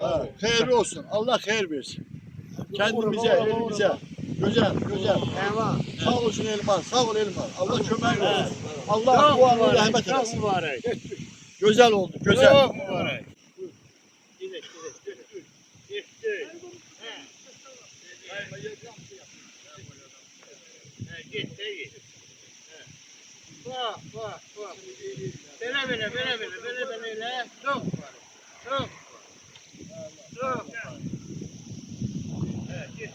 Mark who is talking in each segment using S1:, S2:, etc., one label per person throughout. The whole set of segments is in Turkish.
S1: Ha, hayırlı olsun. Allah hayır versin. Kendimize, elimize. Güzel, güzel.
S2: Eyvah.
S1: Sağ olsun Elmas, sağ ol Elmas. Allah kömeğin olsun. Allah bu anı rahmet
S2: Çok
S1: eylesin.
S2: mübarek.
S1: Güzel oldu, güzel.
S2: Çok mübarek. Gidelim. Git. Bak. Böyle. Çok mübarek. Çok. Git.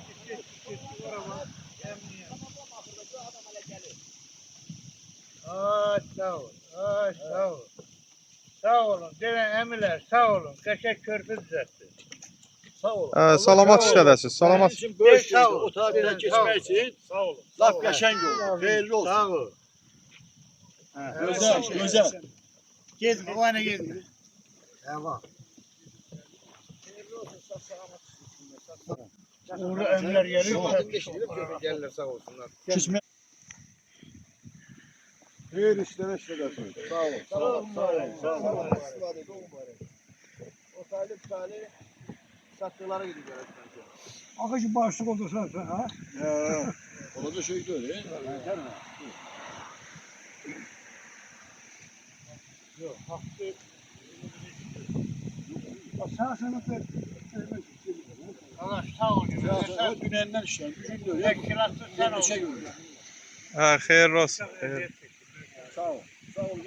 S2: Sağ ol. Sağ olun. Gelen emirler sağ olun. Kaşak körpü düzeltti.
S1: Sağ olun.
S3: Salamat işlədəsiz. Salamat.
S1: Bizim böyle
S2: Sağ ol.
S1: o tarihten geçmek için
S2: Sağ olun.
S1: laf kaşen oldu. Hayırlı olsun.
S2: Sağ ol.
S1: Güzel, güzel.
S2: Gez babana gez. Tamam. Uğru emler gelirler sağ olsunlar.
S1: Kismet.
S4: Hayır işlere işledesin.
S1: Sağ olun. Sağ olun. Sağ olun.
S4: O talip sattılara gidiyor.
S5: Akıcı başlık olursa sen ha?
S1: Ona da şey öyle.
S5: Sen sana da
S2: Allah sağ ol.
S1: Ya o dünenden işleyen. Gücün de öyle.
S2: Teşkilatı sen
S1: Bir şey
S2: ol.
S1: görüyor.
S3: Xeyirli olsun.
S1: Sağ ol. Sağ ol.